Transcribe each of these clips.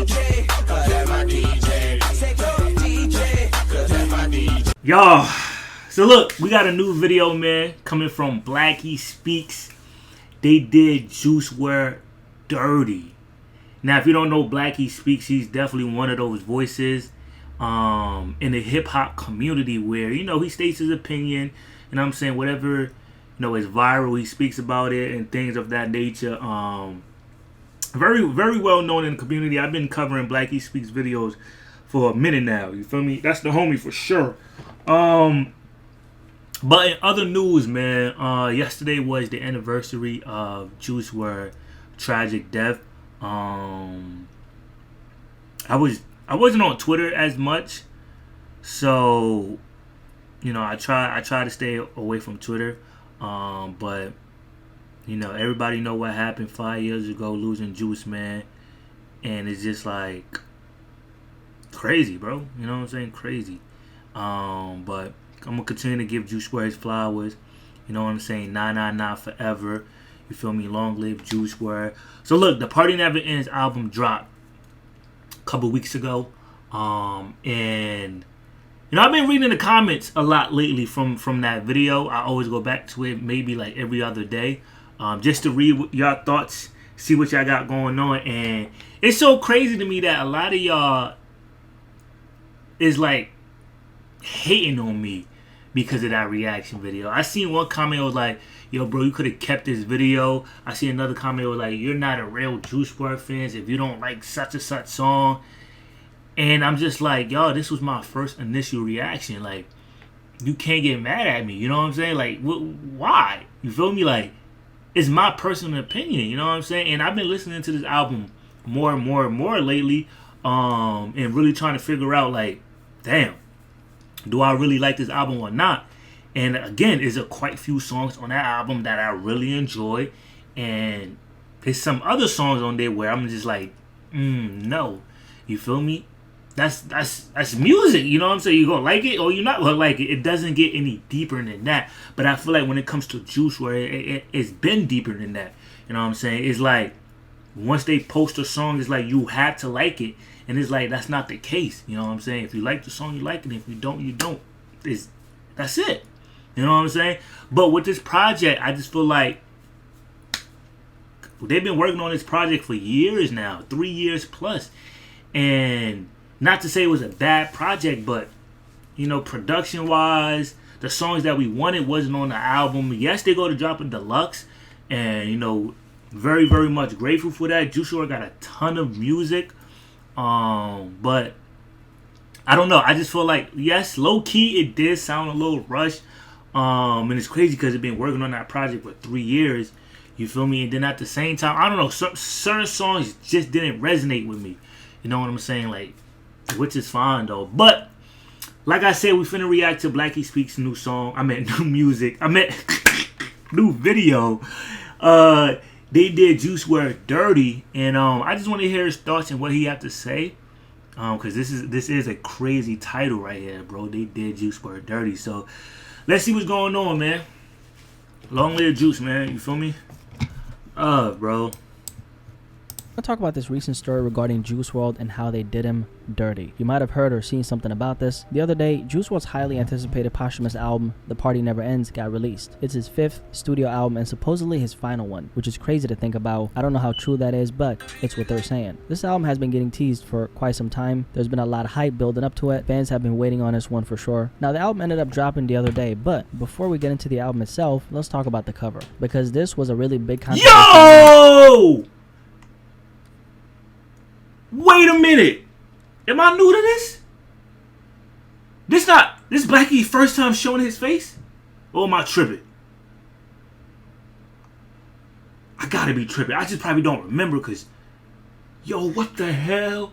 DJ, cause that's my DJ. I said go DJ, cause that's my DJ. Y'all, so look, we got a new video, man, coming from Blackie Speaks. They did Juice WRLD Dirty. Now, if you don't know Blackie Speaks, he's definitely one of those voices in the hip-hop community where, you know, he states his opinion, and I'm saying whatever, you know, is viral, he speaks about it and things of that nature. Very, very well known in the community. I've been covering Blackie Speaks videos for a minute now. You feel me? That's the homie for sure. But in other news, man, yesterday was the anniversary of Juice WRLD tragic death. I wasn't on Twitter as much, so you know I try to stay away from Twitter. But you know, everybody know what happened 5 years ago, losing Juice, man, and it's just like crazy, bro. You know what I'm saying? Crazy. But I'm gonna continue to give Juice WRLD his flowers. You know what I'm saying? 999 forever. You feel me? Long live Juice WRLD. So look, the Party Never Ends album dropped a couple weeks ago. And you know, I've been reading the comments a lot lately from that video. I always go back to it maybe like every other day. Just to read your thoughts, see what y'all got going on. And it's so crazy to me that a lot of y'all is like hating on me because of that reaction video. I seen one comment was like, yo bro, you could have kept this video. I see another comment was like, you're not a real Juice WRLD fan if you don't like such and such song. And I'm just like, yo, this was my first initial reaction. Like, you can't get mad at me, you know what I'm saying? Like, why? You feel me? Like, it's my personal opinion, you know what I'm saying? And I've been listening to this album more and more and more lately, and really trying to figure out, like, damn, do I really like this album or not? And again, there's quite few songs on that album that I really enjoy, and there's some other songs on there where I'm just like, no, you feel me? That's music, you know what I'm saying? You gonna like it or you're not gonna like it. It doesn't get any deeper than that. But I feel like when it comes to Juice WRLD, it's been deeper than that. You know what I'm saying? It's like once they post a song, it's like you have to like it, and it's like that's not the case. You know what I'm saying? If you like the song, you like it. If you don't, you don't. That's it. You know what I'm saying? But with this project, I just feel like they've been working on this project for years now, 3 years plus, and not to say it was a bad project, but, you know, production-wise, the songs that we wanted wasn't on the album. Yes, they go to drop a deluxe, and, you know, very, very much grateful for that. Juice WRLD got a ton of music, but I don't know. I just feel like, yes, low-key, it did sound a little rushed, and it's crazy because they've been working on that project for 3 years, you feel me? And then at the same time, I don't know, certain songs just didn't resonate with me, you know what I'm saying? Like, which is fine though. But like I said, we finna react to Blackie Speaks' new song. I meant new music. I meant new video. They did Juice WRLD Dirty, and I just want to hear his thoughts and what he had to say. Cause this is a crazy title right here, bro. They did Juice WRLD Dirty. So let's see what's going on, man. Long live Juice, man. You feel me? Bro. I'll talk about this recent story regarding Juice WRLD and how they did him dirty. You might have heard or seen something about this. The other day, Juice WRLD's highly anticipated posthumous album, The Party Never Ends, got released. It's his 5th studio album and supposedly his final one, which is crazy to think about. I don't know how true that is, but it's what they're saying. This album has been getting teased for quite some time. There's been a lot of hype building up to it. Fans have been waiting on this one for sure. Now, the album ended up dropping the other day, but before we get into the album itself, let's talk about the cover, because this was a really big controversy. Yo! Wait a minute. Am I new to this? This Blackie first time showing his face? Or am I tripping? I gotta be tripping. I just probably don't remember because, yo, what the hell?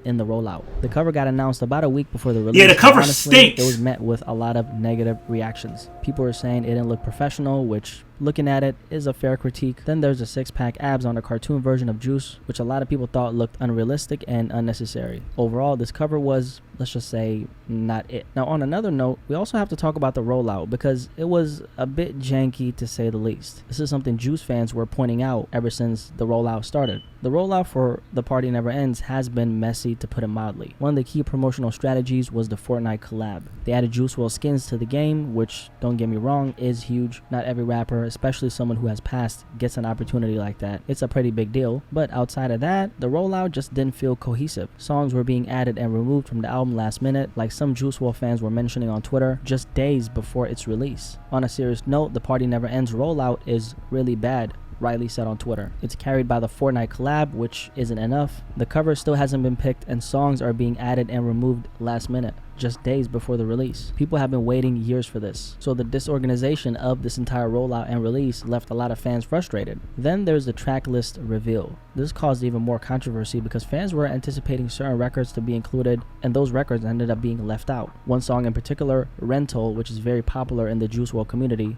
In the rollout. The cover got announced about a week before the release. Yeah, the cover honestly, stinks. It was met with a lot of negative reactions. People were saying it didn't look professional, which looking at it is a fair critique. Then there's the six-pack abs on a cartoon version of Juice, which a lot of people thought looked unrealistic and unnecessary. Overall, this cover was, let's just say, not it. Now, on another note, we also have to talk about the rollout because it was a bit janky to say the least. This is something Juice fans were pointing out ever since the rollout started. The rollout for The Party Never Ends has been messy, to put it mildly. One of the key promotional strategies was the Fortnite collab. They added Juice WRLD skins to the game, which, don't get me wrong, is huge. Not every rapper, especially someone who has passed, gets an opportunity like that. It's a pretty big deal. But outside of that, the rollout just didn't feel cohesive. Songs were being added and removed from the album last minute, like some Juice WRLD fans were mentioning on Twitter, just days before its release. On a serious note, The Party Never Ends rollout is really bad, Riley said on Twitter. It's carried by the Fortnite collab, which isn't enough. The cover still hasn't been picked and songs are being added and removed last minute, just days before the release. People have been waiting years for this. So the disorganization of this entire rollout and release left a lot of fans frustrated. Then there's the track list reveal. This caused even more controversy because fans were anticipating certain records to be included and those records ended up being left out. One song in particular, Rental, which is very popular in the Juice WRLD community,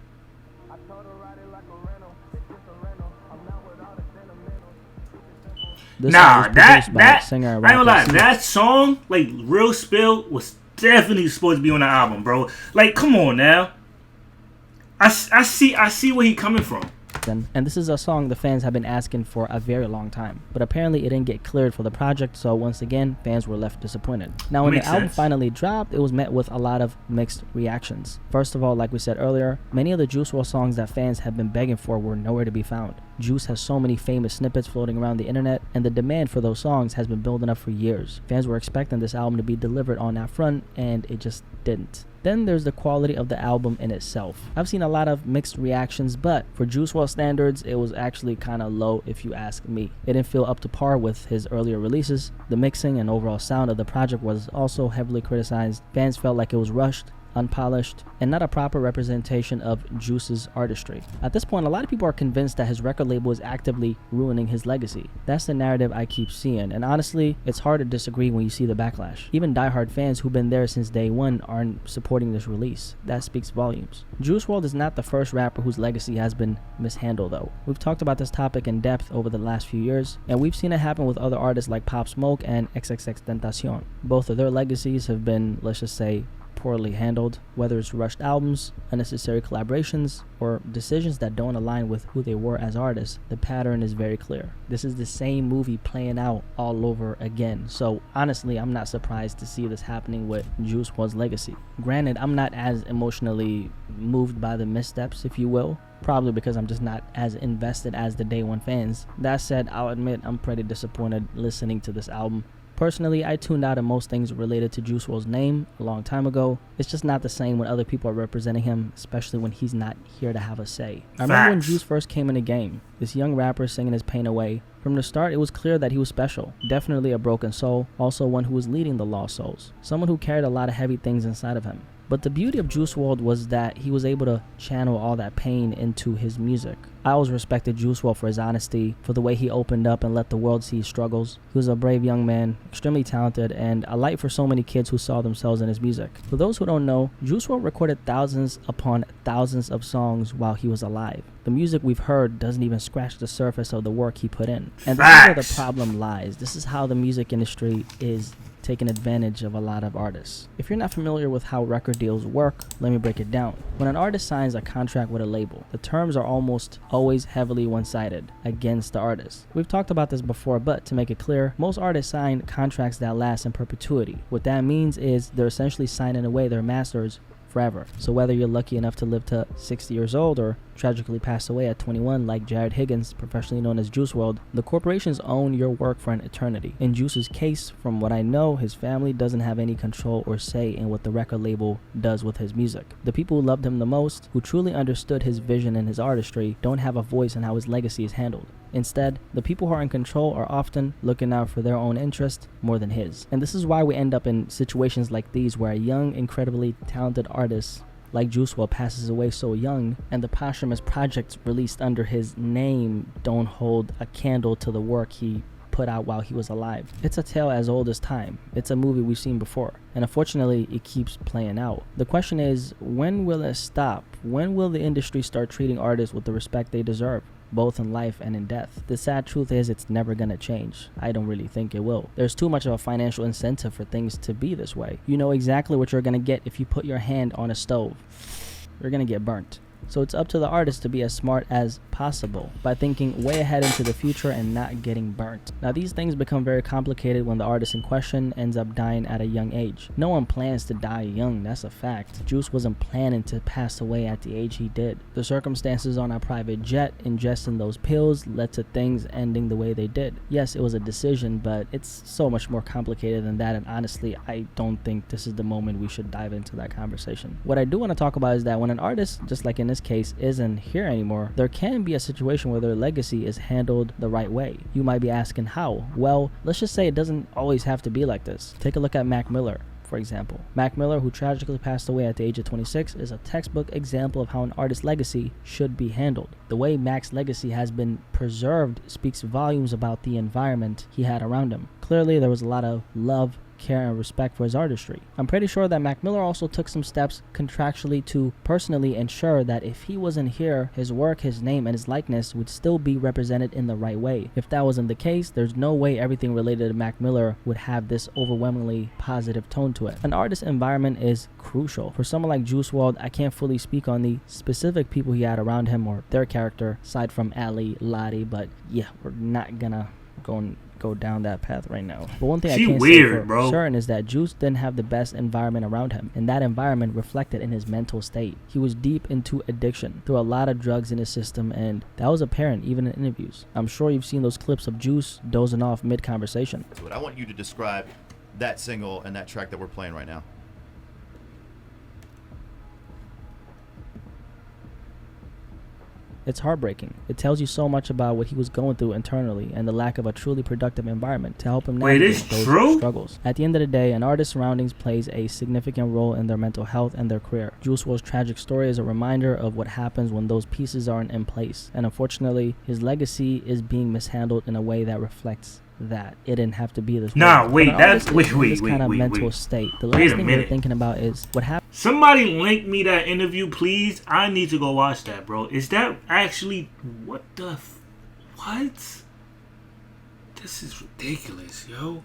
that song, like Real Spill, was definitely supposed to be on the album, bro. Like, come on now. I see where he coming from. And this is a song the fans have been asking for a very long time, but apparently it didn't get cleared for the project, so once again fans were left disappointed. Now when the album finally dropped, it was met with a lot of mixed reactions. First of all, like we said earlier, many of the Juice WRLD songs that fans have been begging for were nowhere to be found. Juice has so many famous snippets floating around the internet, and the demand for those songs has been building up for years. Fans were expecting this album to be delivered on that front, and it just didn't. Then there's the quality of the album in itself. I've seen a lot of mixed reactions, but for Juice WRLD standards, it was actually kind of low if you ask me. It didn't feel up to par with his earlier releases. The mixing and overall sound of the project was also heavily criticized. Fans felt like it was rushed, unpolished, and not a proper representation of Juice's artistry. At this point, a lot of people are convinced that his record label is actively ruining his legacy. That's the narrative I keep seeing, and honestly, it's hard to disagree when you see the backlash. Even diehard fans who've been there since day one aren't supporting this release. That speaks volumes. Juice WRLD is not the first rapper whose legacy has been mishandled though. We've talked about this topic in depth over the last few years, and we've seen it happen with other artists like Pop Smoke and XXXTentacion. Both of their legacies have been, let's just say, poorly handled, whether it's rushed albums, unnecessary collaborations, or decisions that don't align with who they were as artists. The pattern is very clear. This is the same movie playing out all over again. So honestly, I'm not surprised to see this happening with Juice WRLD's legacy. Granted, I'm not as emotionally moved by the missteps, if you will, probably because I'm just not as invested as the day one fans. That said, I'll admit I'm pretty disappointed listening to this album. Personally, I tuned out of most things related to Juice WRLD's name a long time ago. It's just not the same when other people are representing him, especially when he's not here to have a say. I remember when Juice first came in the game, this young rapper singing his pain away. From the start, it was clear that he was special. Definitely a broken soul, also one who was leading the lost souls. Someone who carried a lot of heavy things inside of him. But the beauty of Juice WRLD was that he was able to channel all that pain into his music. I always respected Juice WRLD for his honesty, for the way he opened up and let the world see his struggles. He was a brave young man, extremely talented, and a light for so many kids who saw themselves in his music. For those who don't know, Juice WRLD recorded thousands upon thousands of songs while he was alive. The music we've heard doesn't even scratch the surface of the work he put in. And this is where the problem lies. This is how the music industry is taking advantage of a lot of artists. If you're not familiar with how record deals work, let me break it down. When an artist signs a contract with a label, the terms are almost always heavily one-sided against the artist. We've talked about this before, but to make it clear, most artists sign contracts that last in perpetuity. What that means is they're essentially signing away their masters forever. So whether you're lucky enough to live to 60 years old or tragically pass away at 21 like Jared Higgins, professionally known as Juice WRLD, the corporations own your work for an eternity. In Juice's case, from what I know, his family doesn't have any control or say in what the record label does with his music. The people who loved him the most, who truly understood his vision and his artistry, don't have a voice in how his legacy is handled. Instead, the people who are in control are often looking out for their own interest more than his. And this is why we end up in situations like these where a young, incredibly talented artist like Juice WRLD passes away so young, and the posthumous projects released under his name don't hold a candle to the work he put out while he was alive. It's a tale as old as time. It's a movie we've seen before, and unfortunately it keeps playing out. The question is, when will it stop? When will the industry start treating artists with the respect they deserve, both in life and in death? The sad truth is it's never gonna change. I don't really think it will. There's too much of a financial incentive for things to be this way. You know exactly what you're gonna get if you put your hand on a stove. You're gonna get burnt. So it's up to the artist to be as smart as possible by thinking way ahead into the future and not getting burnt. Now these things become very complicated when the artist in question ends up dying at a young age. No one plans to die young, that's a fact. Juice wasn't planning to pass away at the age he did. The circumstances on a private jet ingesting those pills led to things ending the way they did. Yes, it was a decision, but it's so much more complicated than that, and honestly, I don't think this is the moment we should dive into that conversation. What I do want to talk about is that when an artist, just like in this case, isn't here anymore, there can be a situation where their legacy is handled the right way. You might be asking how? Well, let's just say it doesn't always have to be like this. Take a look at Mac Miller, for example. Mac Miller, who tragically passed away at the age of 26, is a textbook example of how an artist's legacy should be handled. The way Mac's legacy has been preserved speaks volumes about the environment he had around him. Clearly, there was a lot of love, care, and respect for his artistry. I'm pretty sure that Mac Miller also took some steps contractually to personally ensure that if he wasn't here, his work, his name, and his likeness would still be represented in the right way. If that wasn't the case, there's no way everything related to Mac Miller would have this overwhelmingly positive tone to it. An artist's environment is crucial. For someone like Juice WRLD, I can't fully speak on the specific people he had around him or their character, aside from Ali, Lottie, but yeah, we're not gonna go down that path right now. But one thing I can say for certain is that Juice didn't have the best environment around him, and that environment reflected in his mental state. He was deep into addiction, threw a lot of drugs in his system, and that was apparent even in interviews. I'm sure you've seen those clips of Juice dozing off mid-conversation. I want you to describe that single and that track that we're playing right now. It's heartbreaking. It tells you so much about what he was going through internally and the lack of a truly productive environment to help him navigate those struggles. At the end of the day, an artist's surroundings plays a significant role in their mental health and their career. Juice WRLD's tragic story is a reminder of what happens when those pieces aren't in place. And unfortunately, his legacy is being mishandled in a way that reflects that it didn't have to be this way. Wait, mental state. The last thing we're thinking about is what happened. Somebody link me that interview, please. I need to go watch that, bro. Is that actually what? This is ridiculous, yo.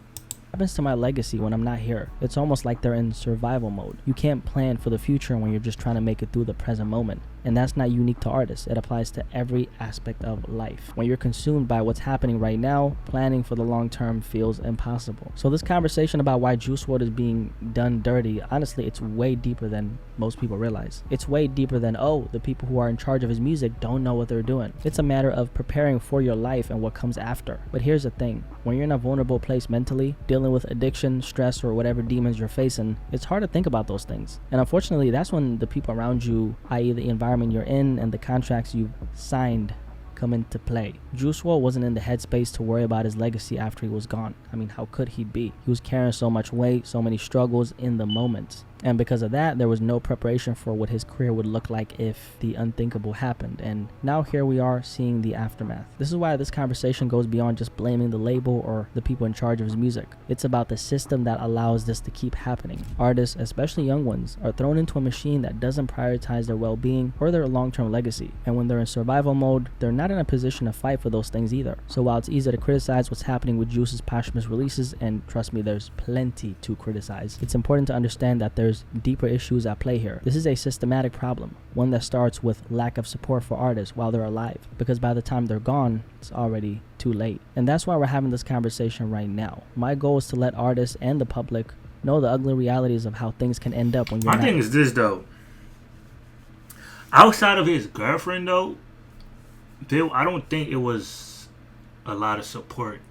Happens to my legacy when I'm not here? It's almost like they're in survival mode. You can't plan for the future when you're just trying to make it through the present moment. And that's not unique to artists. It applies to every aspect of life. When you're consumed by what's happening right now, planning for the long term feels impossible. So this conversation about why Juice WRLD is being done dirty, honestly, it's way deeper than most people realize. It's way deeper than, the people who are in charge of his music don't know what they're doing. It's a matter of preparing for your life and what comes after. But here's the thing. When you're in a vulnerable place mentally, dealing with addiction, stress, or whatever demons you're facing, it's hard to think about those things. And unfortunately, that's when the people around you, i.e. the environment you're in and the contracts you've signed, come into play. Juice WRLD wasn't in the headspace to worry about his legacy after he was gone. I mean, how could he be? He was carrying so much weight, so many struggles in the moment. And because of that, there was no preparation for what his career would look like if the unthinkable happened. And now here we are seeing the aftermath. This is why this conversation goes beyond just blaming the label or the people in charge of his music. It's about the system that allows this to keep happening. Artists, especially young ones, are thrown into a machine that doesn't prioritize their well-being or their long-term legacy. And when they're in survival mode, they're not in a position to fight for those things either. So while it's easy to criticize what's happening with Juice's posthumous releases, and trust me, there's plenty to criticize, it's important to understand that there's deeper issues at play here. This is a systematic problem, one that starts with lack of support for artists while they're alive, because by the time they're gone, it's already too late. And that's why we're having this conversation right now. My goal is to let artists and the public know the ugly realities of how things can end up when you're My thing is this, though. Outside of his girlfriend, though, I don't think it was a lot of support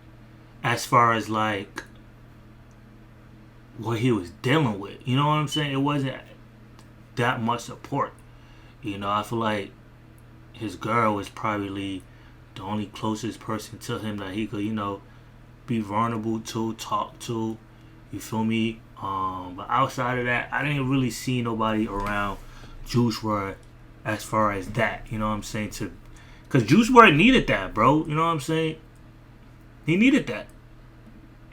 as far as, like, what he was dealing with. You know what I'm saying? It wasn't that much support. You know, I feel like his girl was probably the only closest person to him that he could, be vulnerable to, talk to. You feel me? But outside of that, I didn't really see nobody around Juice WRLD as far as that. You know what I'm saying? Because Juice WRLD needed that, bro. You know what I'm saying? He needed that.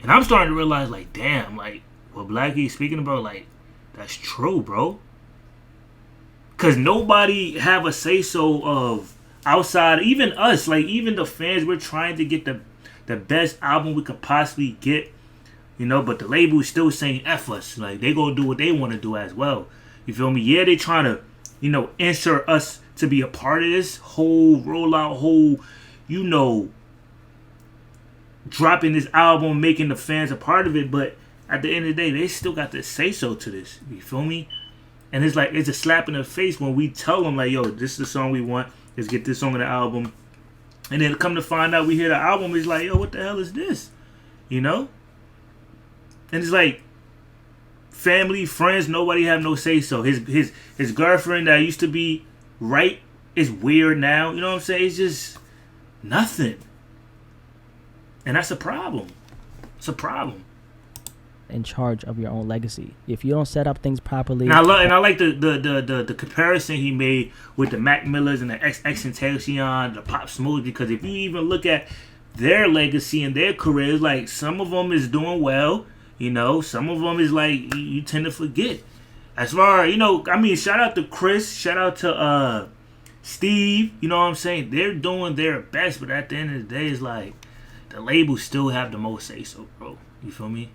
And I'm starting to realize, like, damn, like, what Blackie is speaking about, like, that's true, bro. Because nobody have a say-so of outside, even us, like, even the fans, we're trying to get the best album we could possibly get, you know, but the label is still saying F us. Like, they gonna do what they want to do as well. You feel me? Yeah, they trying to, you know, insert us to be a part of this whole rollout, whole, you know, dropping this album, making the fans a part of it, but at the end of the day, they still got to say so to this. You feel me? And it's like, it's a slap in the face when we tell them, like, yo, this is the song we want. Let's get this song on the album. And then come to find out we hear the album, it's like, yo, what the hell is this? You know? And it's like, family, friends, nobody have no say so. His girlfriend that used to be right is weird now. You know what I'm saying? It's just nothing. And that's a problem. It's a problem. In charge of your own legacy. If you don't set up things properly. And I like the comparison he made with the Mac Millers and the XXXTentacion, the Pop Smoke, because if you even look at their legacy and their careers, like, some of them is doing well, you know, some of them is like you tend to forget. As far, you know, I mean, shout out to Chris, shout out to Steve, you know what I'm saying? They're doing their best, but at the end of the day, it's like the labels still have the most say so, bro. You feel me?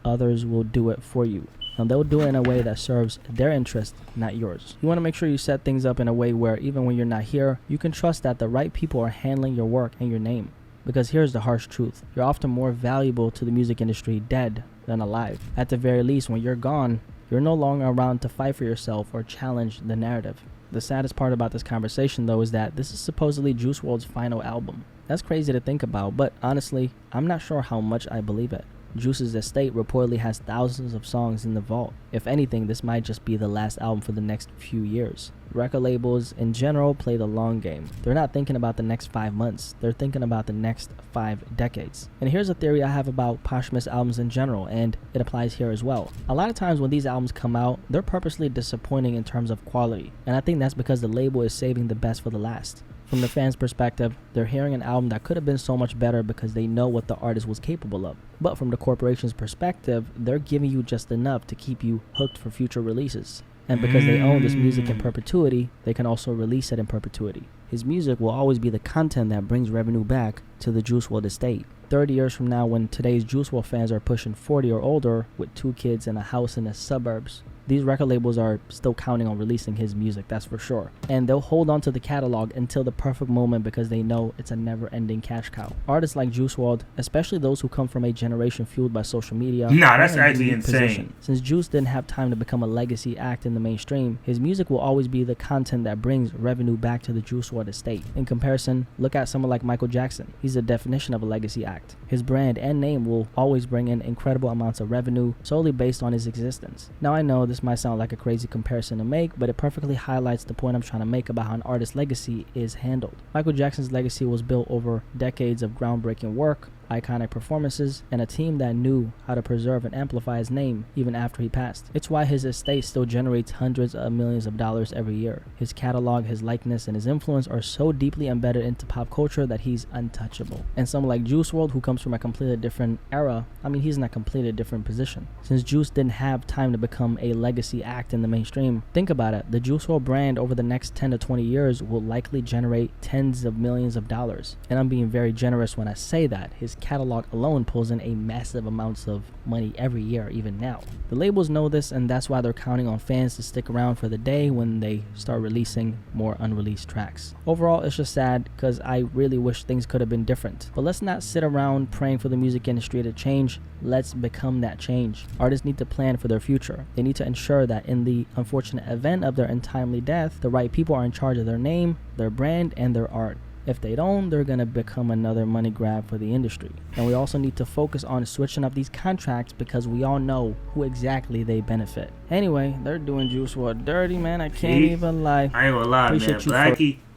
Others will do it for you. And they'll do it in a way that serves their interest, not yours. You want to make sure you set things up in a way where even when you're not here, you can trust that the right people are handling your work and your name. Because here's the harsh truth. You're often more valuable to the music industry dead than alive. At the very least, when you're gone, you're no longer around to fight for yourself or challenge the narrative. The saddest part about this conversation, though, is that this is supposedly Juice WRLD's final album. That's crazy to think about, but honestly, I'm not sure how much I believe it. Juice's estate reportedly has thousands of songs in the vault. If anything, this might just be the last album for the next few years. Record labels in general play the long game. They're not thinking about the next 5 months. They're thinking about the next 5 decades. And here's a theory I have about posthumous albums in general, and it applies here as well. A lot of times when these albums come out, they're purposely disappointing in terms of quality. And I think that's because the label is saving the best for the last. From the fans' perspective, they're hearing an album that could have been so much better because they know what the artist was capable of. But from the corporation's perspective, they're giving you just enough to keep you hooked for future releases. And because they own this music in perpetuity, they can also release it in perpetuity. His music will always be the content that brings revenue back to the Juice WRLD estate. 30 years from now, when today's Juice WRLD fans are pushing 40 or older with 2 kids and a house in the suburbs, these record labels are still counting on releasing his music, that's for sure. And they'll hold on to the catalog until the perfect moment because they know it's a never-ending cash cow. Artists like Juice WRLD, especially those who come from a generation fueled by social media, that's actually insane. Since Juice didn't have time to become a legacy act in the mainstream, his music will always be the content that brings revenue back to the Juice WRLD estate. In comparison, look at someone like Michael Jackson. He's the definition of a legacy act. His brand and name will always bring in incredible amounts of revenue solely based on his existence. Now I know this might sound like a crazy comparison to make, but it perfectly highlights the point I'm trying to make about how an artist's legacy is handled. Michael Jackson's legacy was built over decades of groundbreaking work, iconic performances, and a team that knew how to preserve and amplify his name even after he passed. It's why his estate still generates hundreds of millions of dollars every year. His catalog, his likeness, and his influence are so deeply embedded into pop culture that he's untouchable. And someone like Juice WRLD, who comes from a completely different era, he's in a completely different position. Since Juice didn't have time to become a legacy act in the mainstream, think about it, the Juice WRLD brand over the next 10 to 20 years will likely generate tens of millions of dollars. And I'm being very generous when I say that. His catalog alone pulls in a massive amounts of money every year, even now. The labels know this, and that's why they're counting on fans to stick around for the day when they start releasing more unreleased tracks. Overall, it's just sad because I really wish things could have been different. But let's not sit around praying for the music industry to change. Let's become that change. Artists need to plan for their future. They need to ensure that in the unfortunate event of their untimely death, the right people are in charge of their name, their brand, and their art. If they don't, they're going to become another money grab for the industry. And we also need to focus on switching up these contracts because we all know who exactly they benefit. Anyway, they're doing Juice WRLD dirty, man. I can't even lie. I ain't gonna lie, man.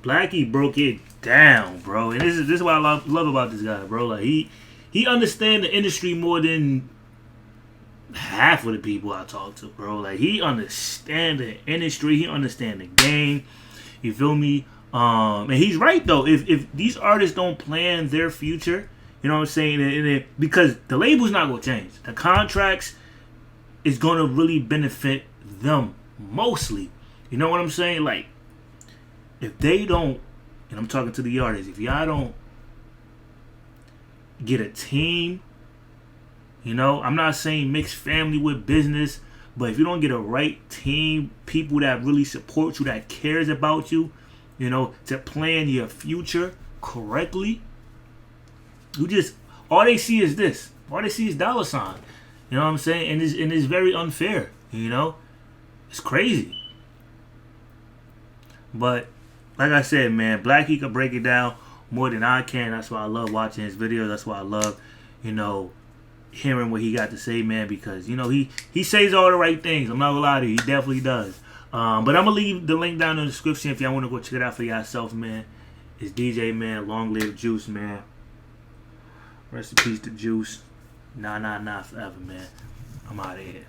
Blackie broke it down, bro. And this is what I love about this guy, bro. Like he understands the industry more than half of the people I talk to, bro. Like he understands the industry. He understands the game. You feel me? And he's right though. If these artists don't plan their future, you know what I'm saying, because the label's not gonna change. The contracts is gonna really benefit them mostly. You know what I'm saying? Like, if they don't, and I'm talking to the artists, if y'all don't get a team, you know, I'm not saying mix family with business, but if you don't get a right team, people that really support you, that cares about you, you know, to plan your future correctly, you just, all they see is this. All they see is dollar sign. You know what I'm saying? And it's very unfair, you know? It's crazy. But, like I said, man, Blackie can break it down more than I can. That's why I love watching his videos. That's why I love, you know, hearing what he got to say, man, because, you know, he says all the right things. I'm not gonna lie to you. He definitely does. But I'm gonna leave the link down in the description if y'all want to go check it out for yourself, man. It's DJ, man. Long live Juice, man. Rest in peace to Juice. Nah, forever, man. I'm out of here.